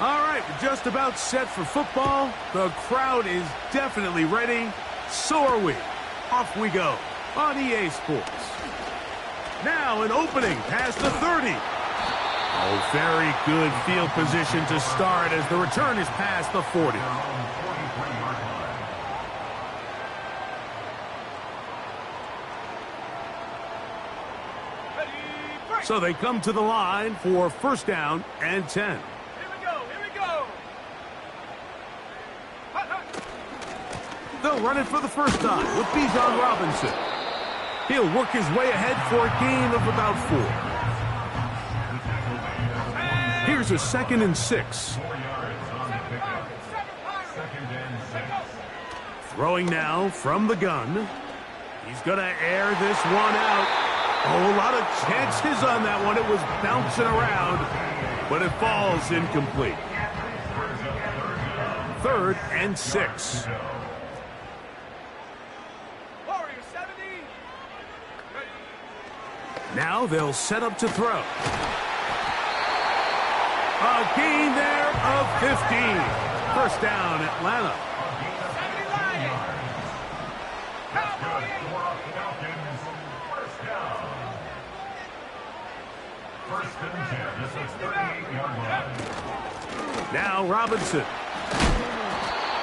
All right, we're just about set for football. The crowd is definitely ready. So are we. Off we go on EA Sports. Now an opening past the 30. Oh, very good field position to start as the return is past the 40. So they come to the line for first down and 10. Here we go. They'll run it for the first time with Bijan Robinson. He'll work his way ahead for a gain of about 4. Here's a 2nd and 6. Throwing now from the gun. He's going to air this one out. Oh, a lot of chances on that one. It was bouncing around, but it falls incomplete. 3rd and 6. Now they'll set up to throw. A gain there of 15. First down, Atlanta. Now Robinson.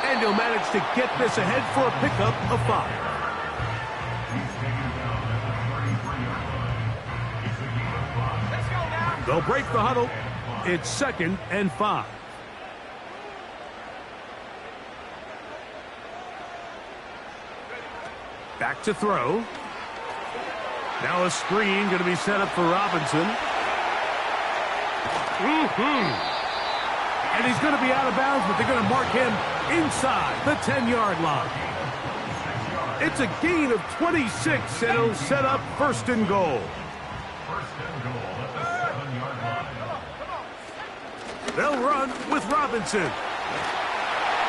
And he'll manage to get this ahead for a pickup of 5. They'll break the huddle. It's 2nd and 5. Back to throw. Now a screen going to be set up for Robinson. And he's going to be out of bounds, but they're going to mark him inside the 10-yard line. It's a gain of 26, and it'll set up 1st and goal. They'll run with Robinson.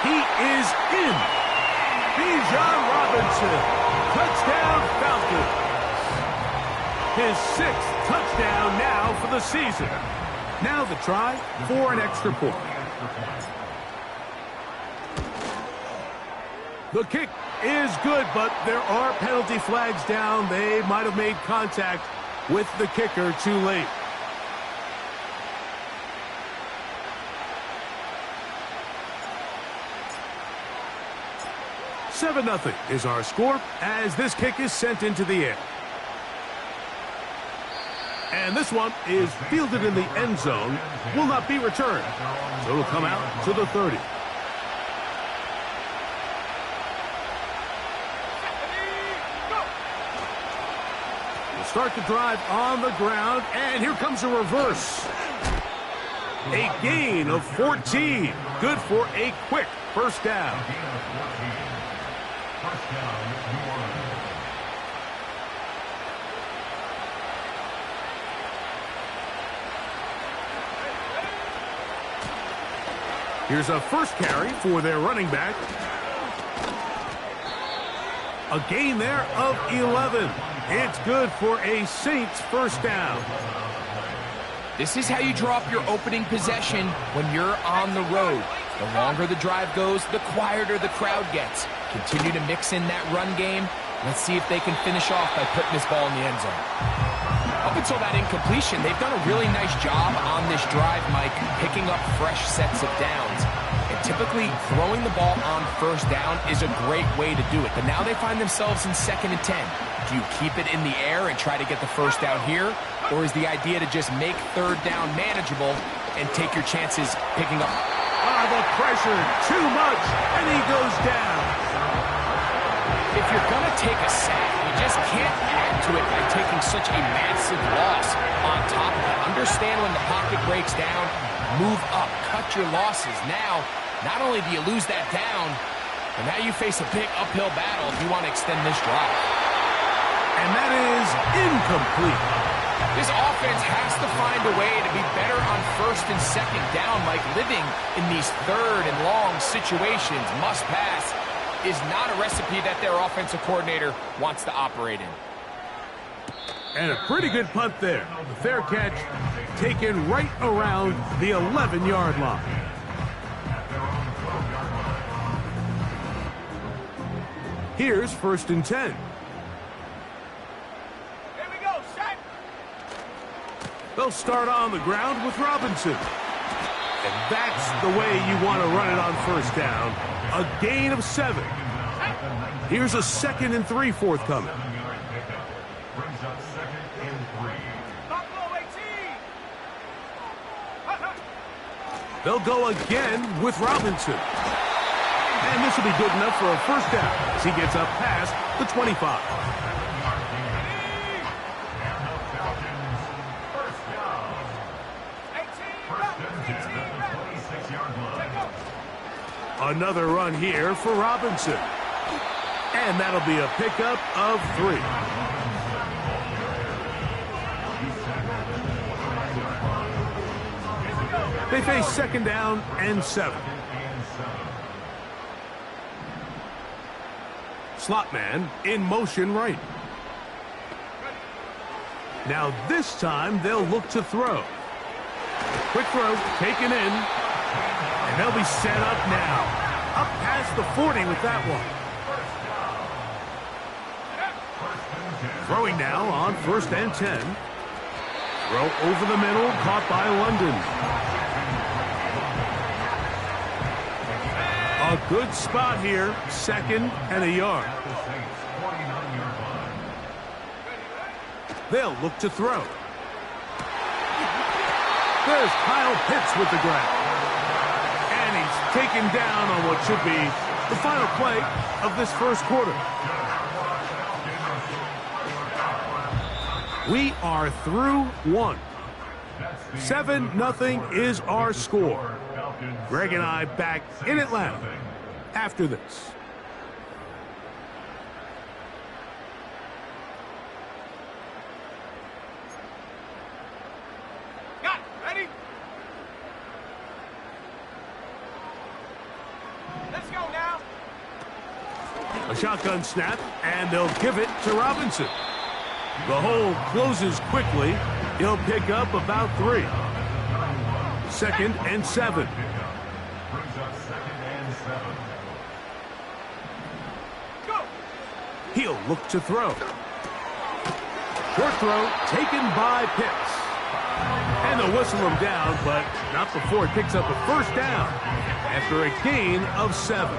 He is in. Bijan Robinson. Touchdown Falcons. His 6th touchdown now for the season. Now the try for an extra point. The kick is good, but there are penalty flags down. They might have made contact with the kicker too late. (7-0) is our score as this kick is sent into the air. And this one is fielded in the end zone, will not be returned. So it'll come out to the 30. We'll start the drive on the ground, and here comes a reverse. A gain of 14. Good for a quick first down. Here's a first carry for their running back. A gain there of 11. It's good for a Saints first down. This is how you draw up your opening possession when you're on the road. The longer the drive goes, the quieter the crowd gets. Continue to mix in that run game. Let's see if they can finish off by putting this ball in the end zone. Up until that incompletion, they've done a really nice job on this drive, Mike, picking up fresh sets of downs. And typically, throwing the ball on first down is a great way to do it. But now they find themselves in 2nd and 10. Do you keep it in the air and try to get the first down here? Or is the idea to just make 3rd down manageable and take your chances picking up? The pressure, too much, and he goes down. If you're going to take a sack, you just can't add to it by taking such a massive loss on top of it. Understand when the pocket breaks down, move up, cut your losses. Now, not only do you lose that down, but now you face a big uphill battle if you want to extend this drive. And that is incomplete. This offense has to find a way to be better on 1st and 2nd down, like living in these 3rd and long situations. Must pass is not a recipe that their offensive coordinator wants to operate in. And a pretty good punt there. The fair catch taken right around the 11-yard line. Here's 1st and 10. Here we go, set. They'll start on the ground with Robinson. And that's the way you want to run it on 1st down. A gain of 7. Here's a 2nd and 3 forthcoming. They'll go again with Robinson. And this will be good enough for a 1st down as he gets up past the 25. Another run here for Robinson. And that'll be a pickup of 3. They face 2nd down and 7. Slot man in motion right. Now this time they'll look to throw. Quick throw taken in. And they'll be set up now. Up past the 40 with that one. Throwing now on 1st and 10. Throw over the middle, caught by London. A good spot here, 2nd and a yard. They'll look to throw. There's Kyle Pitts with the grab. And he's taken down on what should be the final play of this 1st quarter. We are through 1. 7-0 is our score. Greg and I back in Atlanta after this. Got it. Ready? Let's go now. A shotgun snap, and they'll give it to Robinson. The hole closes quickly. He'll pick up about 3. 2nd and 7. Go. He'll look to throw. Short throw taken by Pitts. And they'll whistle him down, but not before it picks up a 1st down after a gain of 7.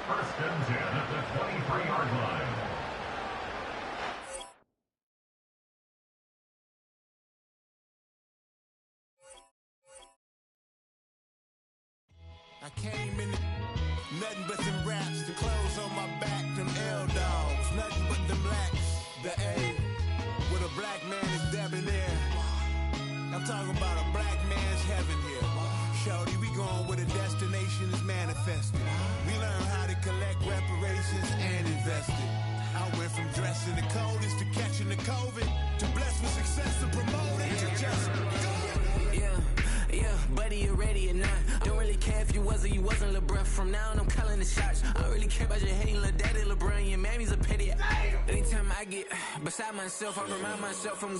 1st and 10 at the 23-yard line. I came in nothing but them raps, the clothes on my back, them L-dogs, nothing but them blacks. The A, with a black man is debonair. I'm talking about a black man's heaven here. Shorty, we going where the destination is manifested. We learn how to collect reparations and invest it. I went from dressing the coldest to catching the COVID, to blessed with success and promoted to just... Yeah, buddy, you ready or not? Don't really care if you was or you wasn't LeBron. From now on, I'm calling the shots. I don't really care about your hating little daddy LeBron. Your mammy's a pity. Anytime I get beside myself, I remind myself from.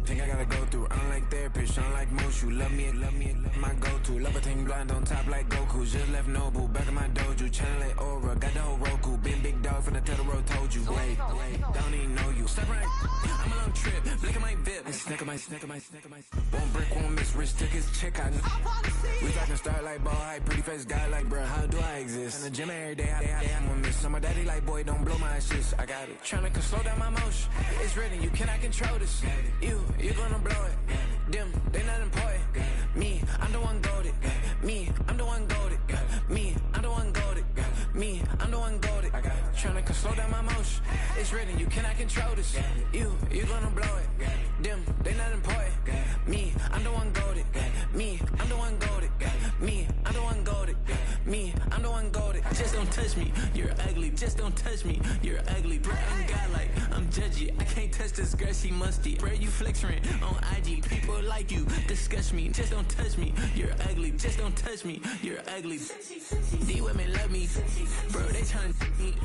Think I gotta go through. I don't like therapists, I don't like most. You love me, my go-to. Love a thing blind on top like Goku. Just left Nobu, back in my dojo. Channel like Aura, got the whole Roku. Been big dog from the Tether Road, told you. Wait, don't even know you. Step right, I'm a long trip. Look at my VIP. Snack of my. One brick, one miss. Rich took his check out. We talking start like ball high, pretty face guy like, bruh, how do I exist? In the gym every day, I'm gonna miss. My daddy like, boy, don't blow my assist. I got it. Tryna slow down my motion. It's written, you cannot control this. You gonna blow it. Them, they not important. Me, I'm the one goated. Me, I'm the one goated. Me, I'm the one goated. Me, I'm the one goated. Tryna slow down my motion. It's written, you cannot control this. You gonna blow it. Them, they not important. Me, I'm the one goated. Me, I'm the one goated. Me, I'm the one goated. Me, I'm the one goated. Just don't touch me, you're ugly. Just don't touch me, you're ugly. Bro, I'm godlike, I'm judgy. I can't touch this girl, she musty. Bro, you flexing on IG. People like you disgust me. Just don't touch me, you're ugly. Just don't touch me, you're ugly. These women love me, bro, they tryna me.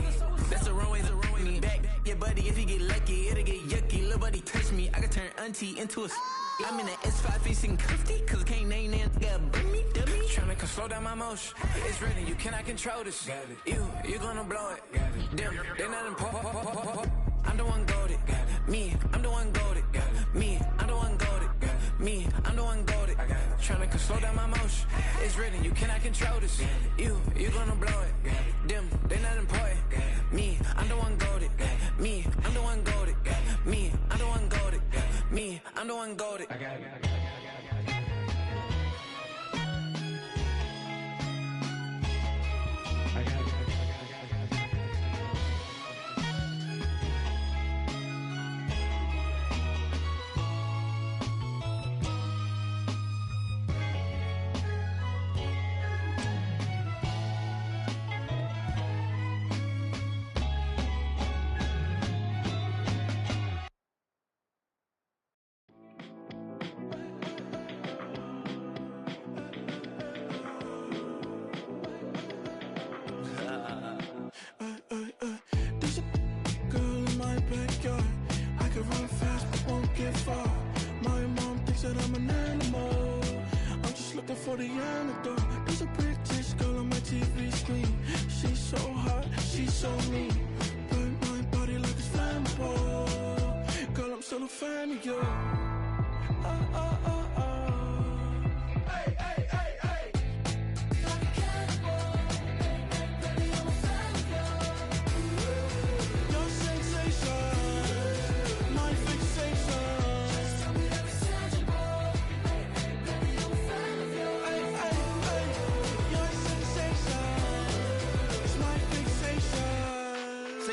That's the wrong way, Back your buddy, if you get lucky, it'll get yucky. Little buddy touch me, I can turn auntie into a I'm in the S5 facing cuffy, cause I can't name that guy but me, dummy. Tryna slow down my motion. It's ready, you cannot control this. You gonna blow it. Them, they not important. I'm the one goated. Me, I'm the one goated. Me, I'm the one goated. Me, I'm the one goated. Tryna slow down my motion. It's ready, you cannot control this. You gonna blow it. Them, they not important. Me, I'm the one goated. Me, I'm the one goated. Me, I'm the one goated. Me, I'm the one goated. There's a girl in my backyard. I can run fast but won't get far. My mom thinks that I'm an animal. I'm just looking for the antidote. There's a British girl on my TV screen. She's so hot, she's so mean. Burn my body like it's flammable. Girl, I'm still a fan of you.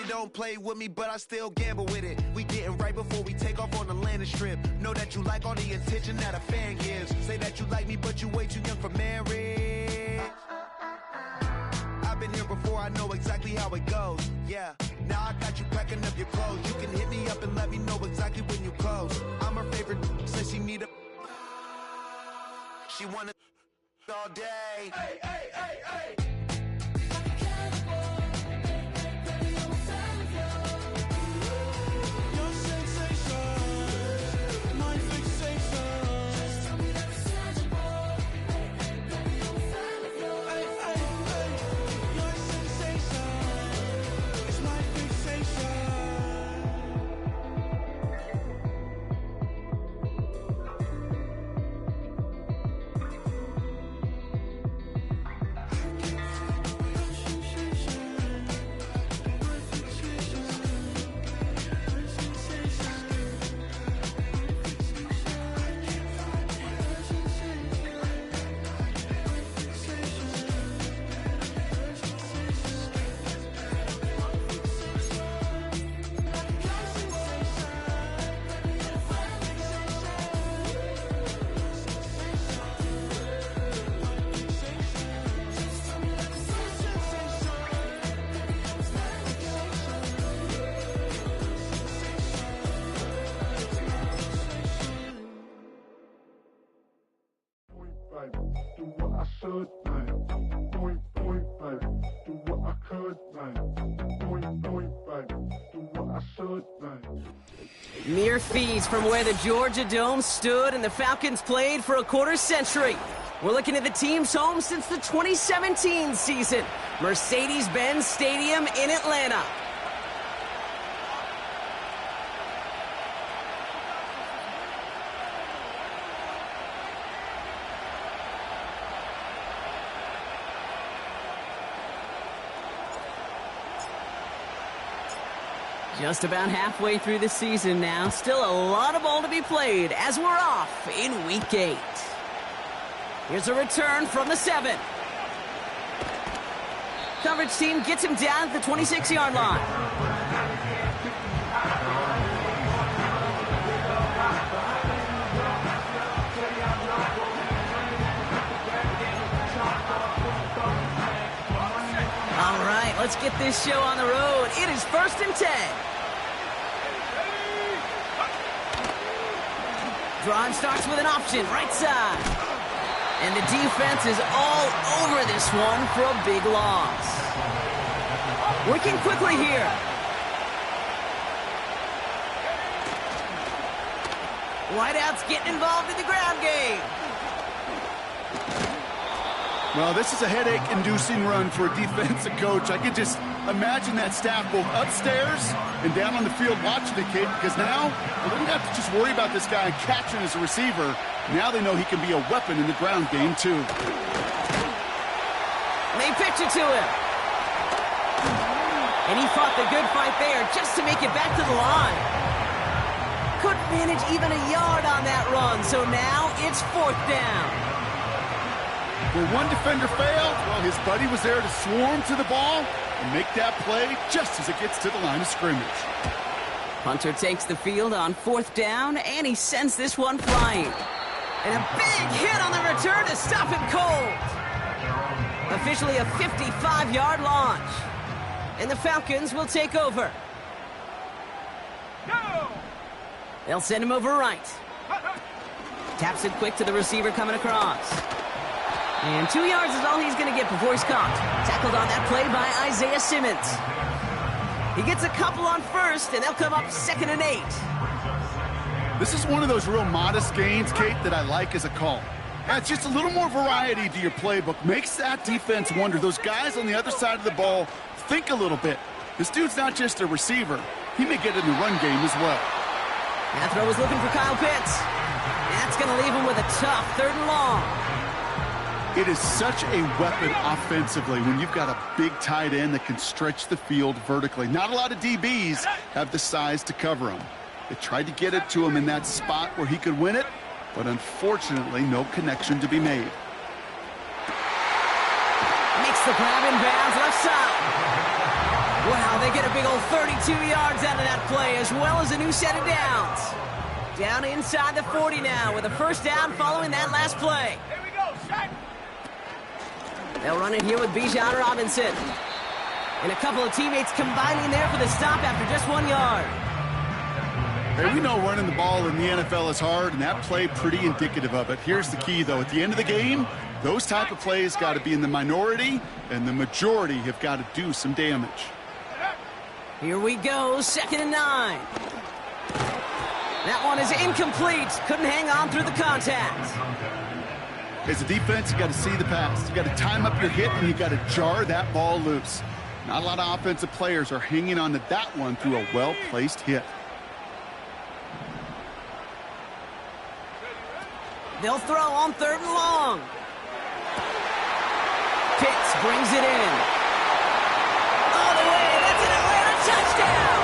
Don't play with me, but I still gamble with it. We getting right before we take off on the landing strip. Know that you like all the attention that a fan gives. Say that you like me, but you way too young for marriage. I've been here before, I know exactly how it goes. Yeah, now I got you packing up your clothes. You can hit me up and let me know exactly when you close. I'm her favorite, says she need a... She wanna all day. Hey, hey, hey, hey. Do what I should, man. Doing, baby. Do what I could, man. Doing, baby. Do what I should, man. Mere feeds from where the Georgia Dome stood and the Falcons played for a quarter century. We're looking at the team's home since the 2017 season, Mercedes-Benz Stadium in Atlanta. Just about halfway through the season now. Still a lot of ball to be played as we're off in Week 8. Here's a return from the 7. Coverage team gets him down at the 26-yard line. All right, let's get this show on the road. It is 1st and 10. Drive starts with an option, right side. And the defense is all over this one for a big loss. Working quickly here. Wideouts getting involved in the ground game. Well, this is a headache-inducing run for a defensive coach. I could just imagine that staff both upstairs and down on the field watching the kid, because now they don't have to just worry about this guy catching as a receiver. Now they know he can be a weapon in the ground game, too. They pitch it to him. And he fought the good fight there just to make it back to the line. Couldn't manage even a yard on that run, so now it's 4th down. Where one defender failed, well, his buddy was there to swarm to the ball and make that play just as it gets to the line of scrimmage. Punter takes the field on 4th down, and he sends this one flying. And a big hit on the return to stop him cold. Officially a 55-yard launch. And the Falcons will take over. No! They'll send him over right. Taps it quick to the receiver coming across. And 2 yards is all he's going to get before he's caught. Tackled on that play by Isaiah Simmons. He gets a couple on first, and they'll come up 2nd and 8. This is one of those real modest gains, Kate, that I like as a call. That's just a little more variety to your playbook. Makes that defense wonder. Those guys on the other side of the ball think a little bit. This dude's not just a receiver. He may get in the run game as well. That throw was looking for Kyle Pitts. That's going to leave him with a tough 3rd and long. It is such a weapon offensively when you've got a big tight end that can stretch the field vertically. Not a lot of DBs have the size to cover him. They tried to get it to him in that spot where he could win it, but unfortunately, no connection to be made. Makes the grab in bounds left side. Wow, they get a big old 32 yards out of that play, as well as a new set of downs. Down inside the 40 now with a 1st down following that last play. Here we go, set! They'll run it here with Bijan Robinson. And a couple of teammates combining there for the stop after just 1 yard. Hey, we know running the ball in the NFL is hard, and that play pretty indicative of it. Here's the key, though. At the end of the game, those type of plays got to be in the minority, and the majority have got to do some damage. Here we go, 2nd and 9. That one is incomplete. Couldn't hang on through the contact. As a defense, you got to see the pass. You got to time up your hit, and you got to jar that ball loose. Not a lot of offensive players are hanging on to that one through a well-placed hit. They'll throw on 3rd and long. Pitts brings it in. All the way, that's an Atlanta touchdown!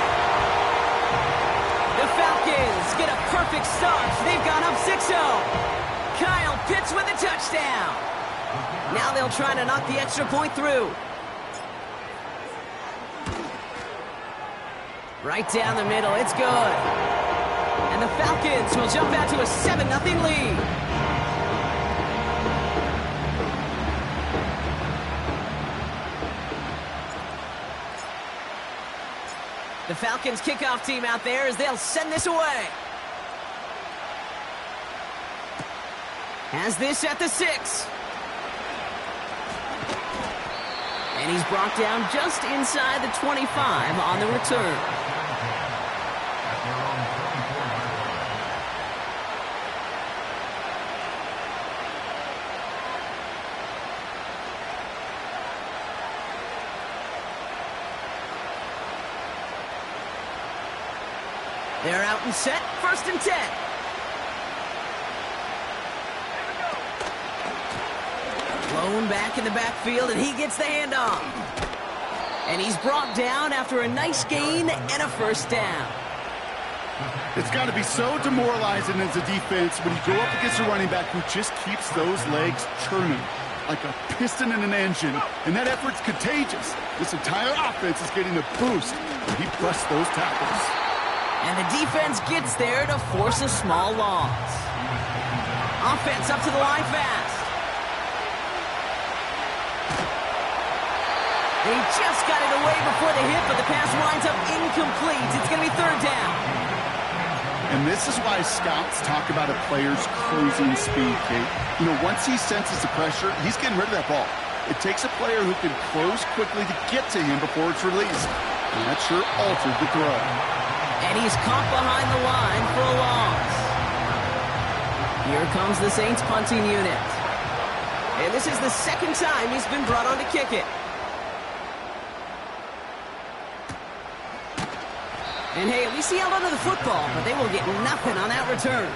The Falcons get a perfect start. They've gone up 6-0. Kyle Pitts with a touchdown. Now they'll try to knock the extra point through. Right down the middle, it's good. And the Falcons will jump out to a 7-0 lead. The Falcons kickoff team out there as they'll send this away. Has this at the 6. And he's brought down just inside the 25 on the return. They're out and set, 1st and 10. Blown back in the backfield, and he gets the handoff. And he's brought down after a nice gain and a 1st down. It's got to be so demoralizing as a defense when you go up against a running back who just keeps those legs churning like a piston in an engine, and that effort's contagious. This entire offense is getting a boost when he busts those tackles. And the defense gets there to force a small loss. Offense up to the line fast. They just got it away before the hit, but the pass winds up incomplete. It's going to be 3rd down. And this is why scouts talk about a player's cruising speed, Kate. You know, once he senses the pressure, he's getting rid of that ball. It takes a player who can close quickly to get to him before it's released. And that sure altered the throw. And he's caught behind the line for a loss. Here comes the Saints punting unit. And this is the second time he's been brought on to kick it. And hey, at least he held onto the football, but they will get nothing on that return.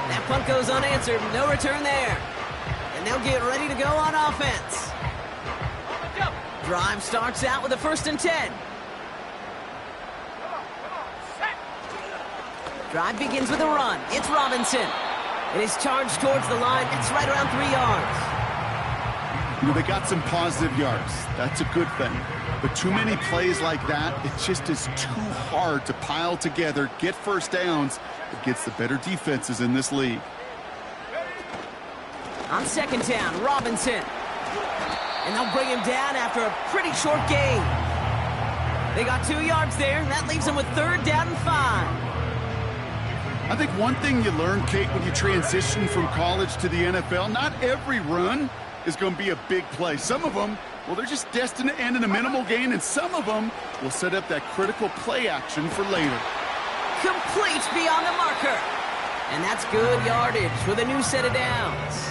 That punt goes unanswered, no return there. And they'll get ready to go on offense. Drive starts out with a 1st and 10. Drive begins with a run. It's Robinson. It is charged towards the line. It's right around 3 yards. You know, they got some positive yards. That's a good thing. But too many plays like that, it just is too hard to pile together, get first downs against the better defenses in this league. On 2nd down, Robinson. And they'll bring him down after a pretty short gain. They got 2 yards there, and that leaves them with 3rd down and 5. I think one thing you learn, Kate, when you transition from college to the NFL, not every run is going to be a big play. Some of them, well, they're just destined to end in a minimal gain, and some of them will set up that critical play action for later. Complete beyond the marker. And that's good yardage with a new set of downs.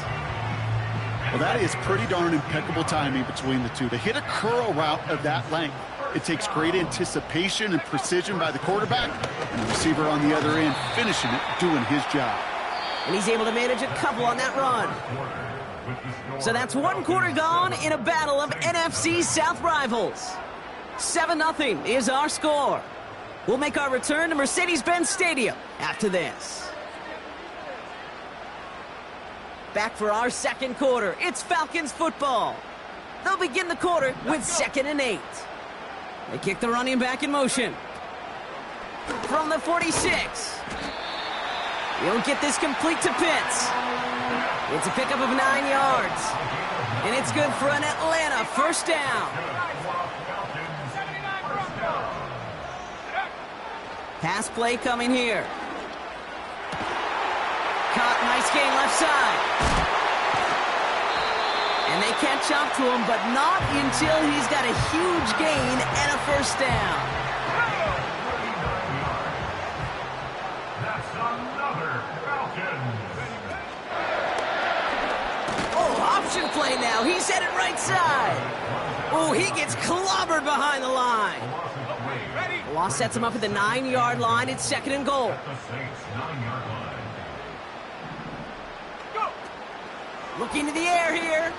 Well, that is pretty darn impeccable timing between the two. To hit a curl route of that length, it takes great anticipation and precision by the quarterback, and the receiver on the other end finishing it, doing his job. And he's able to manage a couple on that run. So that's 1 quarter gone in a battle of NFC South rivals. 7-0 is our score. We'll make our return to Mercedes-Benz Stadium after this. Back for our 2nd quarter. It's Falcons football. They'll begin the quarter with 2nd and 8. They kick the running back in motion. From the 46. He'll get this complete to Pitts. It's a pickup of 9 yards. And it's good for an Atlanta 1st down. Pass play coming here. Caught, nice gain left side. And they catch up to him, but not until he's got a huge gain and a 1st down. That's another Falcon. Oh, option play now. He's headed right side. Oh, he gets clobbered behind the line. The loss sets him up at the 9-yard line. It's 2nd and goal. Looking to the air here.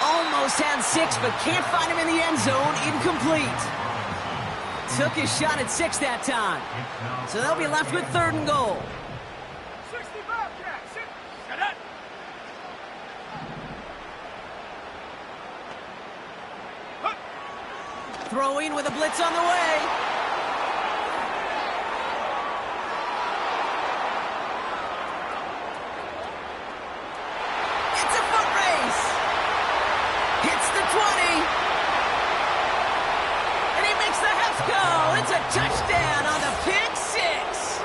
Almost had 6, but can't find him in the end zone. Incomplete. Took his shot at 6 that time. So they'll be left with 3rd and goal. 65, Jackson. Set up. Throwing with a blitz on the way. It's a foot race. Hits the 20. And he makes the Hefco. It's a touchdown on the pick 6.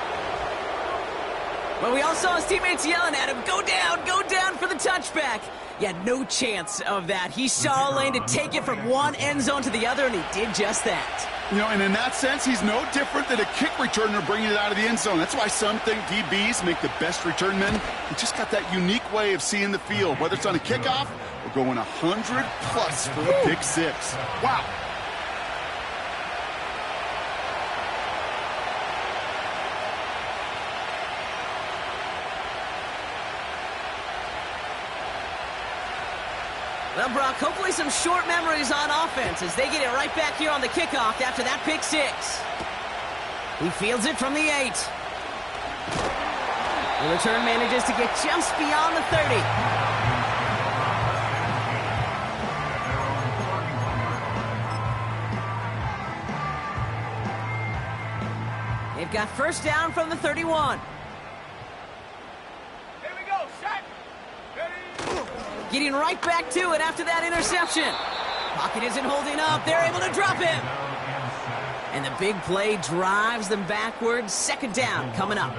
But we all saw his teammates yelling at him, go down for the touchback. Yeah, no chance of that. He saw a lane to take it from one end zone to the other, and he did just that. You know, and in that sense, he's no different than a kick returner bringing it out of the end zone. That's why some think DBs make the best return men. He just got that unique way of seeing the field, whether it's on a kickoff or going 100+ for the pick 6. Wow. Well, Brock, hopefully some short memories on offense as they get it right back here on the kickoff after that pick 6. He fields it from the 8. The return manages to get just beyond the 30. They've got 1st down from the 31. Here we go, set. Ready. Getting right back to it after that interception. Pocket isn't holding up. They're able to drop him. And the big play drives them backwards. 2nd down coming up.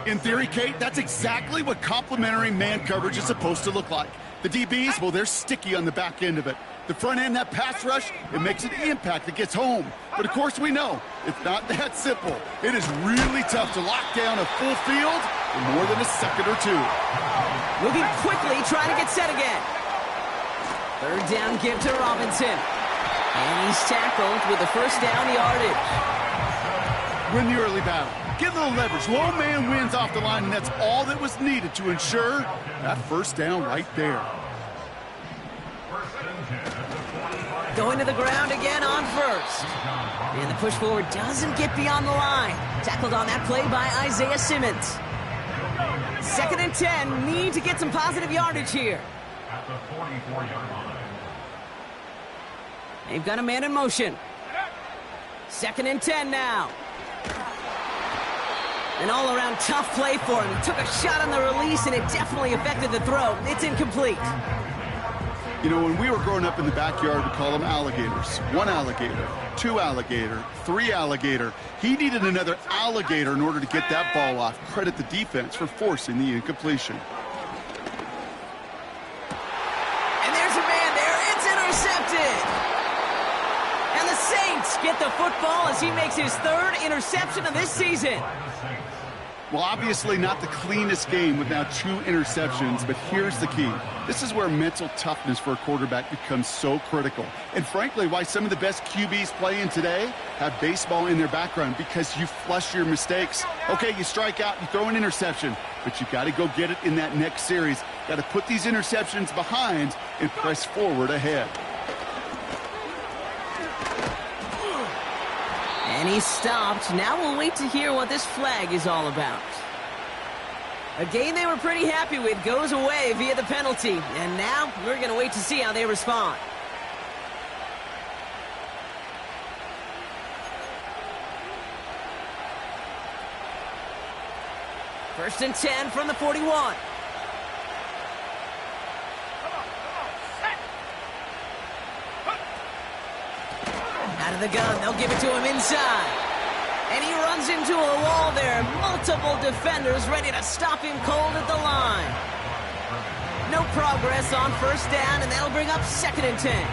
In theory, Kate, that's exactly what complementary man coverage is supposed to look like. The DBs, well, they're sticky on the back end of it. The front end, that pass rush, it makes an impact that gets home. But of course we know, it's not that simple. It is really tough to lock down a full field for more than a second or two. Moving quickly, trying to get set again. Third down give to Robinson. And he's tackled with the first down yardage. Win the early battle. Get a little leverage. Low man wins off the line, and that's all that was needed to ensure that first down right there. Going to the ground again on first. And the push forward doesn't get beyond the line. Tackled on that play by Isaiah Simmons. 2nd and 10. Need to get some positive yardage here. At the 44-yard line. They've got a man in motion. 2nd and 10 now. An all-around tough play for him. He took a shot on the release, and it definitely affected the throw. It's incomplete. You know, when we were growing up in the backyard, we call them alligators. 1 alligator, 2 alligator, 3 alligator. He needed another alligator in order to get that ball off. Credit the defense for forcing the incompletion. And there's a man there. It's intercepted. And the Saints get the football as he makes his 3rd interception of this season. Well, obviously not the cleanest game with now 2 interceptions, but here's the key. This is where mental toughness for a quarterback becomes so critical. And frankly, why some of the best QBs playing today have baseball in their background, because you flush your mistakes. Okay, you strike out, you throw an interception, but you got to go get it in that next series. Got to put these interceptions behind and press forward ahead. And he's stopped. Now we'll wait to hear what this flag is all about. A game they were pretty happy with goes away via the penalty. And now we're going to wait to see how they respond. First and 10 from the 41. Out of the gun, they'll give it to him inside. And he runs into a wall there. Multiple defenders ready to stop him cold at the line. No progress on first down, and that'll bring up 2nd and 10.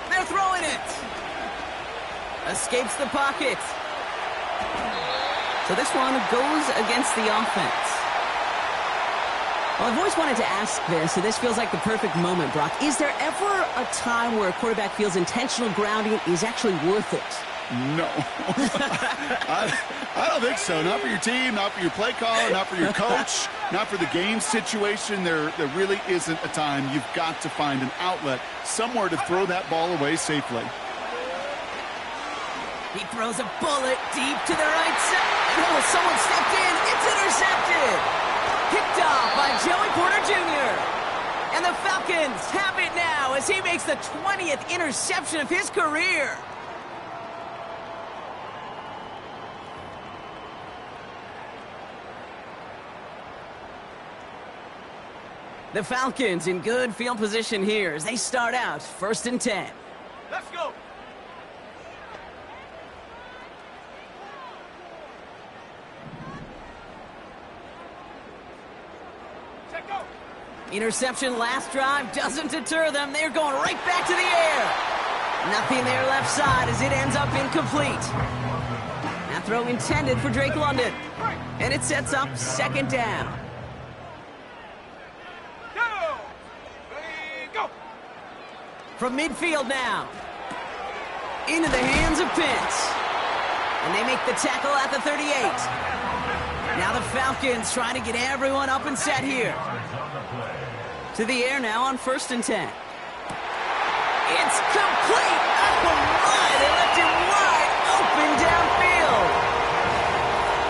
They're throwing it. Escapes the pocket. So this one goes against the offense. Well, I've always wanted to ask this, so this feels like the perfect moment, Brock. Is there ever a time where a quarterback feels intentional grounding is actually worth it? No. I don't think so. Not for your team, not for your play caller, not for your coach, not for the game situation. There really isn't a time. You've got to find an outlet, somewhere to throw that ball away safely. He throws a bullet deep to the right side. Oh, someone stepped in. It's intercepted. Picked off by Joey Porter Jr. And the Falcons have it now as he makes the 20th interception of his career. The Falcons in good field position here as they start out 1st and 10. Let's go. Interception last drive doesn't deter them. They're going right back to the air. Nothing there left side as it ends up incomplete. That throw intended for Drake London. And it sets up 2nd down. Go. From midfield now. Into the hands of Pitts. And they make the tackle at the 38. Now the Falcons trying to get everyone up and set here. To the air now on 1st and 10. It's complete! Oh my! They left him wide open downfield.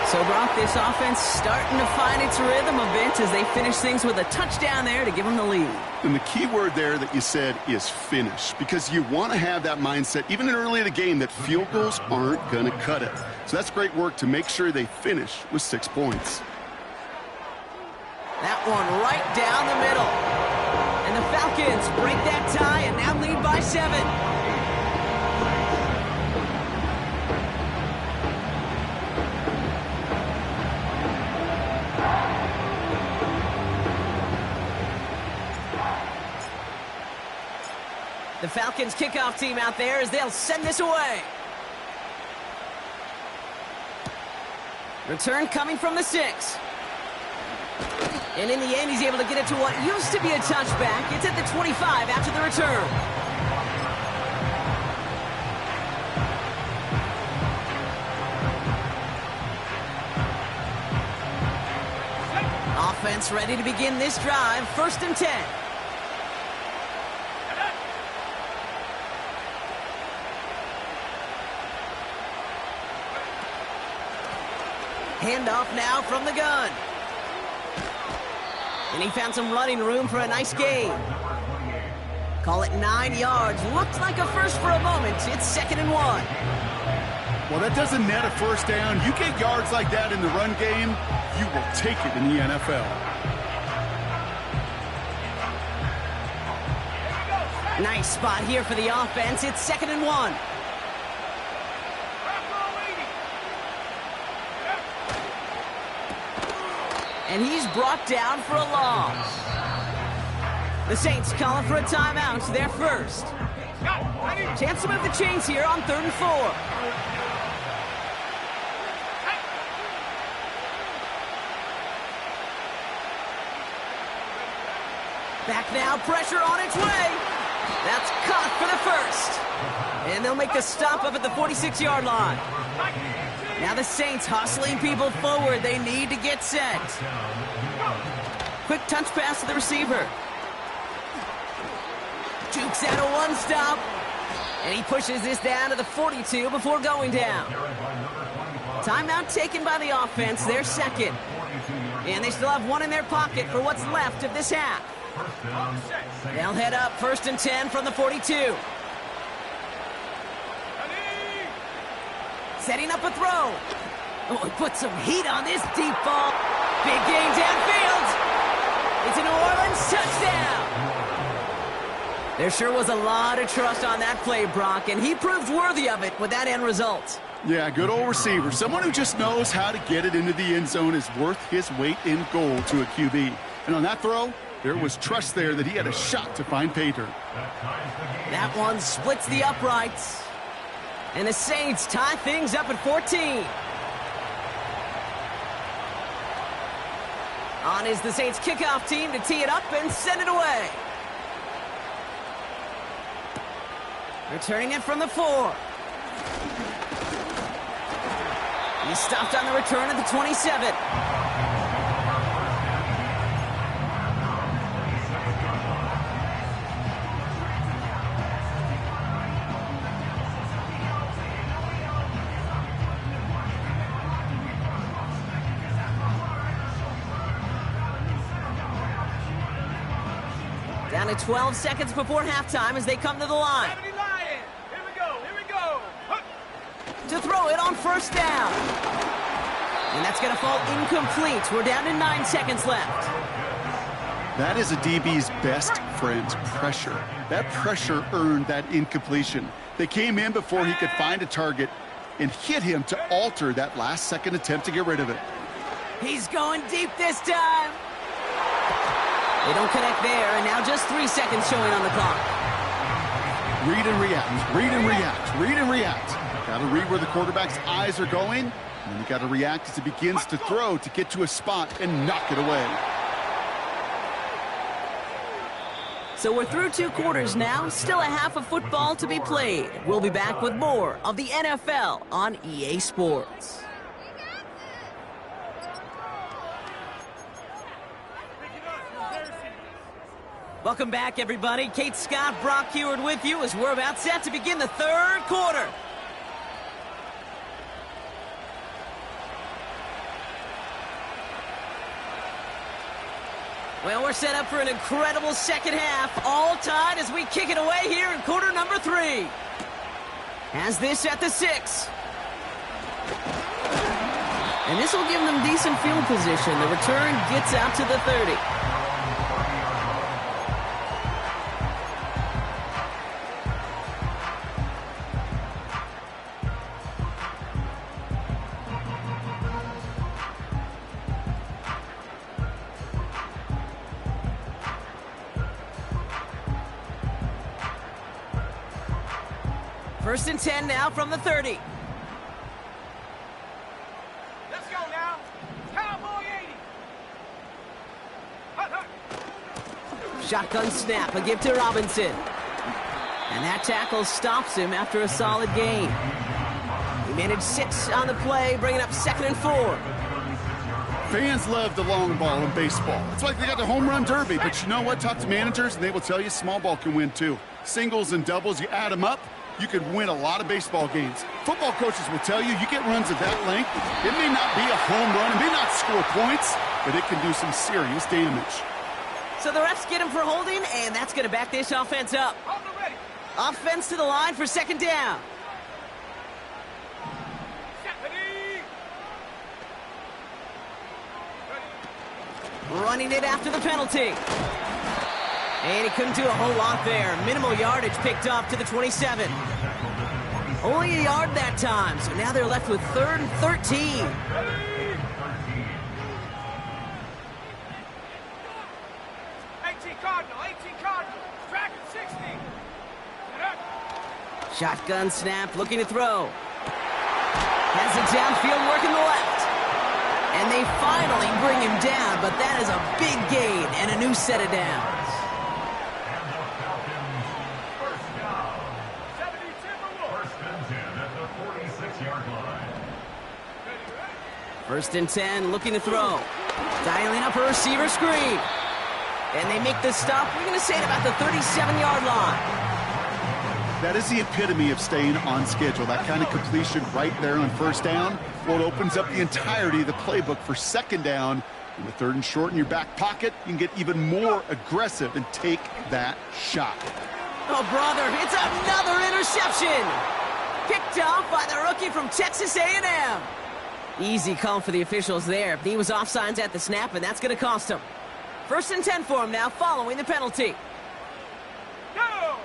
So Brock, this offense starting to find its rhythm a bit as they finish things with a touchdown there to give them the lead. And the key word there that you said is finish, because you want to have that mindset, even in early in the game, that field goals aren't going to cut it. So that's great work to make sure they finish with 6 points. That one right down the middle. And the Falcons break that tie and now lead by 7. The Falcons kickoff team out there as they'll send this away. Return coming from the 6. And in the end, he's able to get it to what used to be a touchback. It's at the 25 after the return. Offense ready to begin this drive. 1st and 10. Handoff now from the gun. And he found some running room for a nice gain. Call it 9 yards. Looked like a first for a moment. It's 2nd and 1. Well, that doesn't net a first down. You get yards like that in the run game, you will take it in the NFL. Nice spot here for the offense. It's 2nd and 1. And he's brought down for a loss. The Saints calling for a timeout. They're first. Chance to move the chains here on 3rd and 4. Back now, pressure on its way. That's caught for the first. And they'll make the stop up at the 46-yard line. Now the Saints hustling people forward. They need to get set. Quick touch pass to the receiver. Jukes out a one-stop. And he pushes this down to the 42 before going down. Timeout taken by the offense. They're second. And they still have one in their pocket for what's left of this half. They'll head up 1st and 10 from the 42. Setting up a throw. Oh, he put some heat on this deep ball. Big gain downfield. It's a New Orleans touchdown. There sure was a lot of trust on that play, Brock, and he proved worthy of it with that end result. Yeah, good old receiver. Someone who just knows how to get it into the end zone is worth his weight in gold to a QB. And on that throw, there was trust there that he had a shot to find pay dirt. That one splits the uprights. And the Saints tie things up at 14. On is the Saints kickoff team to tee it up and send it away. Returning it from the 4. He's stopped on the return at the 27. Down to 12 seconds before halftime as they come to the line. Here we go. To throw it on 1st down. And that's going to fall incomplete. We're down to 9 seconds left. That is a DB's best friend, pressure. That pressure earned that incompletion. They came in before he could find a target and hit him to alter that last-second attempt to get rid of it. He's going deep this time. They don't connect there, and now just 3 seconds showing on the clock. Read and react, read and react, read and react. Got to read where the quarterback's eyes are going, and then you got to react as he begins to throw to get to a spot and knock it away. So we're through 2 quarters now, still a half of football to be played. We'll be back with more of the NFL on EA Sports. Welcome back, everybody. Kate Scott, Brock Heward with you as we're about set to begin the 3rd quarter. Well, we're set up for an incredible second half, all tied as we kick it away here in quarter number 3. Has this at the 6. And this will give them decent field position. The return gets out to the 30. First and 10 now from the 30. Let's go now. Cowboy 80. Shotgun snap, a give to Robinson. And that tackle stops him after a solid gain. He managed 6 on the play, bringing up 2nd and 4. Fans love the long ball in baseball. It's like they got the home run derby, but you know what? Talk to managers, and they will tell you small ball can win too. Singles and doubles, you add them up, you could win a lot of baseball games. Football coaches will tell you, you get runs of that length, it may not be a home run, it may not score points, but it can do some serious damage. So the refs get him for holding, and that's going to back this offense up. Offense to the line for 2nd down. Running it after the penalty. And he couldn't do a whole lot there. Minimal yardage picked up to the 27. Only a yard that time, so now they're left with 3rd and 13. 18 Cardinal. Tracking 60. Shotgun snap, looking to throw. Has it downfield, working the left. And they finally bring him down, but that is a big gain and a new set of downs. And the Falcons, first down. 72 First and 10 at the 46-yard line. 1st and 10, looking to throw. Dialing up a receiver screen. And they make the stop, we're going to say at about the 37-yard line. That is the epitome of staying on schedule. That kind of completion right there on 1st down. Well, it opens up the entirety of the playbook for 2nd down. In the 3rd and short in your back pocket, you can get even more aggressive and take that shot. Oh, brother, it's another interception. Picked off by the rookie from Texas A&M. Easy call for the officials there. He was offsides at the snap, and that's going to cost him. 1st and 10 for him now, following the penalty. Go!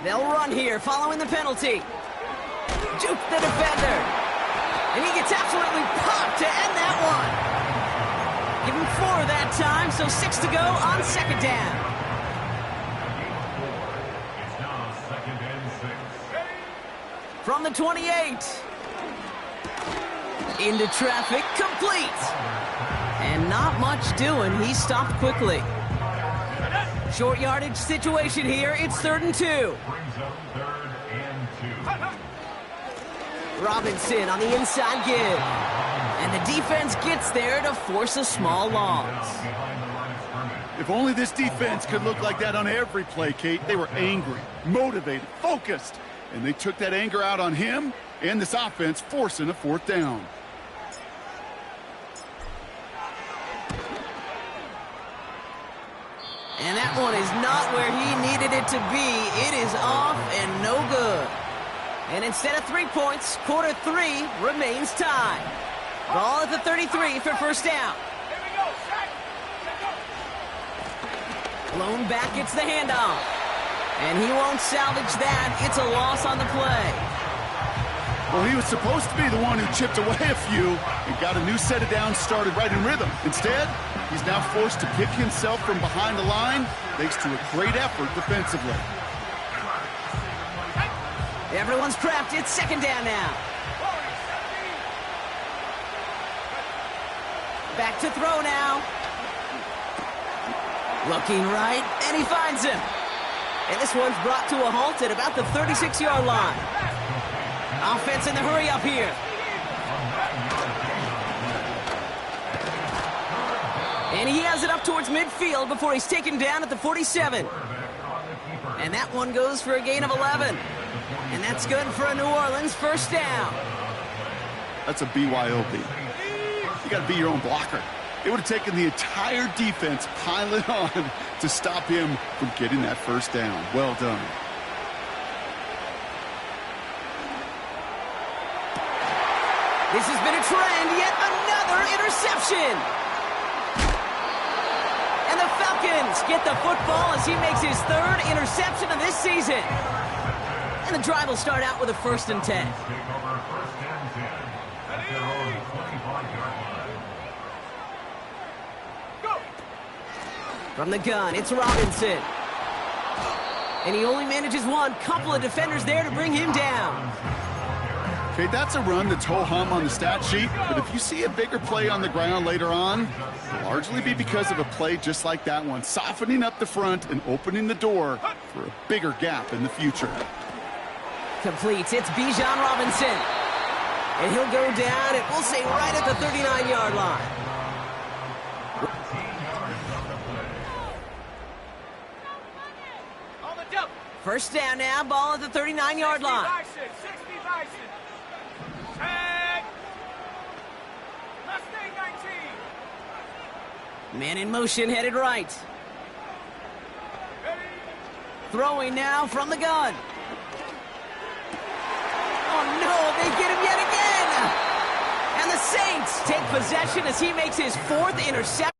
They'll run here following the penalty. Juke the defender. And he gets absolutely popped to end that one. Give him 4 that time, so 6 to go on 2nd down. It's now 2nd and 6. From the 28. Into traffic, complete. And not much doing. He stopped quickly. Short yardage situation here. It's 3rd and 2. Brings up 3rd and 2. Robinson on the inside give. And the defense gets there to force a small loss. If only this defense could look like that on every play, Kate. They were angry, motivated, focused. And they took that anger out on him and this offense, forcing a 4th down. And that one is not where he needed it to be. It is off and no good. And instead of 3 points, quarter 3 remains tied. Ball at the 33 for 1st down. Here we go, Shaq. Blown back gets the handoff. And he won't salvage that. It's a loss on the play. Well, he was supposed to be the one who chipped away a few and got a new set of downs started right in rhythm. Instead, he's now forced to pick himself from behind the line thanks to a great effort defensively. Everyone's prepped. It's 2nd down now. Back to throw now. Looking right, and he finds him. And this one's brought to a halt at about the 36-yard line. Offense in the hurry up here. And he has it up towards midfield before he's taken down at the 47. And that one goes for a gain of 11. And that's good for a New Orleans 1st down. That's a BYOB. You got to be your own blocker. It would have taken the entire defense piling on to stop him from getting that 1st down. Well done. This has been a trend, yet another interception. And the Falcons get the football as he makes his 3rd interception of this season. And the drive will start out with a 1st and 10. Take over 1st and 10 at their own 25-yard line. From the gun, it's Robinson. And he only manages one. Couple of defenders there to bring him down. Okay, that's a run that's ho-hum on the stat sheet, but if you see a bigger play on the ground later on, it'll largely be because of a play just like that one, softening up the front and opening the door for a bigger gap in the future. Completes. It's Bijan Robinson. And he'll go down, and we'll say right at the 39-yard line. On the double. First down now, ball at the 39-yard line. 60 Bison. Tag. Mustang 19. Man in motion, headed right. Throwing now from the gun. Oh, no, they get him yet again. And the Saints take possession as he makes his 4th interception.